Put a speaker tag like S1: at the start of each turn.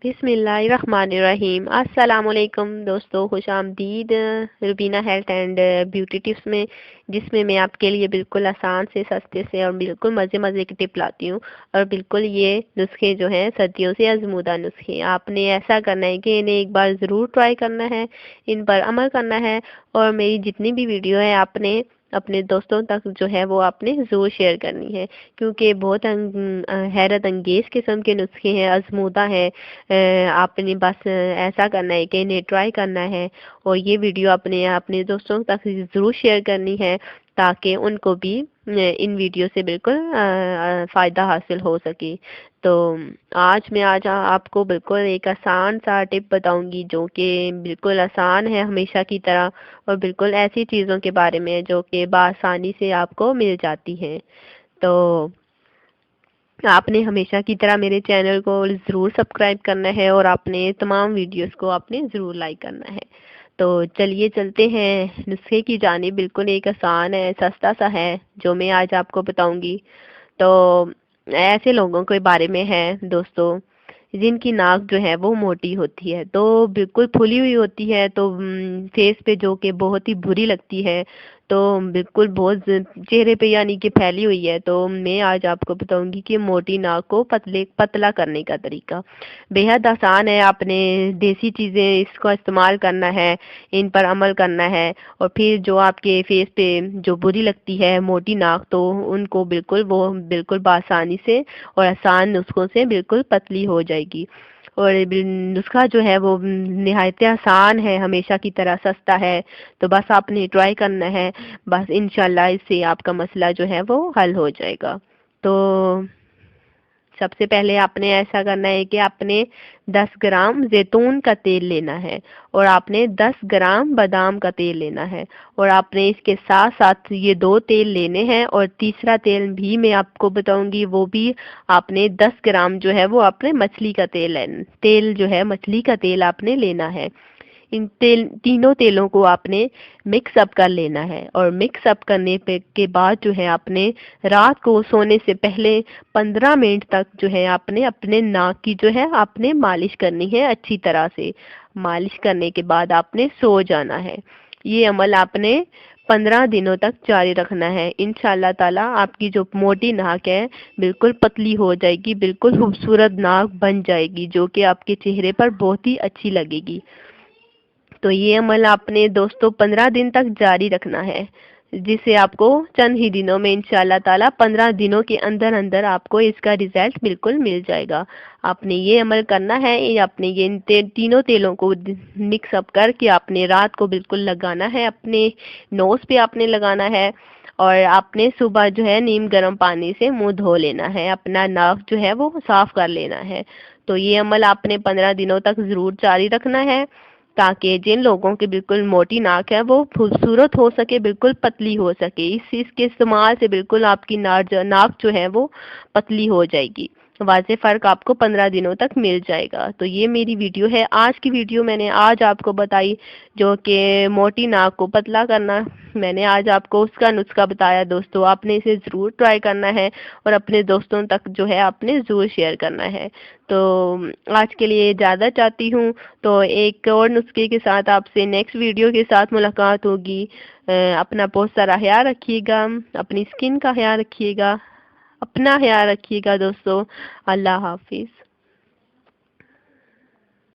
S1: बिस्मिल्लाहिर्रहमानिर्रहीम। अस्सलाम वालेकुम दोस्तों, खुश आमदीद Rubina health and beauty tips में, जिसमें मैं आपके लिए बिल्कुल आसान से, सस्ते से और बिल्कुल मज़े मज़े की टिप लाती हूँ। और बिल्कुल ये नुस्खे जो हैं सदियों से आजमूदा नुस्खे, आपने ऐसा करना है कि इन्हें एक बार ज़रूर ट्राई करना है, इन पर अमल करना है। और मेरी जितनी भी वीडियो है आपने अपने दोस्तों तक जो है वो आपने ज़रूर शेयर करनी है, क्योंकि बहुत हैरत अंगेज़ किस्म के नुस्खे हैं, आजमूदा हैं। आपने बस ऐसा करना है कि इन्हें ट्राई करना है और ये वीडियो अपने अपने दोस्तों तक ज़रूर शेयर करनी है, ताकि उनको भी इन वीडियो से बिल्कुल फ़ायदा हासिल हो सके। तो आज आपको बिल्कुल एक आसान सा टिप बताऊंगी, जो कि बिल्कुल आसान है हमेशा की तरह, और बिल्कुल ऐसी चीज़ों के बारे में जो कि बआसानी से आपको मिल जाती हैं। तो आपने हमेशा की तरह मेरे चैनल को ज़रूर सब्सक्राइब करना है और आपने तमाम वीडियोस को आपने ज़रूर लाइक करना है। तो चलिए चलते हैं नुस्खे की जानिब। बिल्कुल एक आसान है, सस्ता सा है जो मैं आज आपको बताऊंगी। तो ऐसे लोगों के बारे में है दोस्तों, जिनकी नाक जो है वो मोटी होती है, तो बिल्कुल फुली हुई होती है, तो फेस पे जो कि बहुत ही बुरी लगती है, तो बिल्कुल बहुत चेहरे पे यानी कि फैली हुई है। तो मैं आज आपको बताऊंगी कि मोटी नाक को पतला करने का तरीका बेहद आसान है। आपने देसी चीज़ें इसका इस्तेमाल करना है, इन पर अमल करना है, और फिर जो आपके फेस पे जो बुरी लगती है मोटी नाक, तो उनको बिल्कुल बआसानी से और आसान नुस्खों से बिल्कुल पतली हो जाएगी। और नुस्खा जो है वो निहायत आसान है, हमेशा की तरह सस्ता है। तो बस आपने ट्राई करना है, बस इंशाल्लाह इससे आपका मसला जो है वो हल हो जाएगा। तो सबसे पहले आपने ऐसा करना है कि आपने 10 ग्राम जैतून का तेल लेना है, और आपने 10 ग्राम बादाम का तेल लेना है, और आपने इसके साथ साथ ये दो तेल लेने हैं, और तीसरा तेल भी मैं आपको बताऊंगी, वो भी आपने 10 ग्राम जो है वो आपने मछली का तेल जो है मछली का तेल आपने लेना है। इन तीनों तेलों को आपने मिक्स अप कर लेना है, और मिक्स अप करने के बाद जो है आपने रात को सोने से पहले 15 मिनट तक जो है आपने अपने नाक की जो है आपने मालिश करनी है अच्छी तरह से। मालिश करने के बाद आपने सो जाना है। ये अमल आपने 15 दिनों तक जारी रखना है। इंशाल्लाह ताला आपकी जो मोटी नाक है बिल्कुल पतली हो जाएगी, बिल्कुल खूबसूरत नाक बन जाएगी, जो कि आपके चेहरे पर बहुत ही अच्छी लगेगी। तो ये अमल आपने दोस्तों 15 दिन तक जारी रखना है, जिसे आपको चंद ही दिनों में इंशाल्लाह ताला 15 दिनों के अंदर अंदर आपको इसका रिजल्ट बिल्कुल मिल जाएगा। आपने ये अमल करना है, ये आपने ये तीनों तेलों को मिक्स अप करके आपने रात को बिल्कुल लगाना है, अपने नोज पे आपने लगाना है, और आपने सुबह जो है नीम गर्म पानी से मुंह धो लेना है, अपना नाक जो है वो साफ कर लेना है। तो ये अमल आपने 15 दिनों तक ज़रूर जारी रखना है, ताकि जिन लोगों की बिल्कुल मोटी नाक है वो खूबसूरत हो सके, बिल्कुल पतली हो सके। इस चीज़ के इस्तेमाल से बिल्कुल आपकी नाक जो है वो पतली हो जाएगी। वाज़े फ़र्क आपको 15 दिनों तक मिल जाएगा। तो ये मेरी वीडियो है, आज की वीडियो मैंने आज आपको बताई, जो कि मोटी नाक को पतला करना। मैंने आज आपको उसका नुस्खा बताया दोस्तों, आपने इसे ज़रूर ट्राई करना है और अपने दोस्तों तक जो है आपने ज़रूर शेयर करना है। तो आज के लिए इजाज़त चाहती हूँ। तो एक और नुस्खे के साथ आपसे नेक्स्ट वीडियो के साथ मुलाकात होगी। अपना बहुत सारा ख्याल रखिएगा, अपनी स्किन का ख्याल रखिएगा, अपना ख्याल रखिएगा दोस्तों। अल्लाह हाफिज़।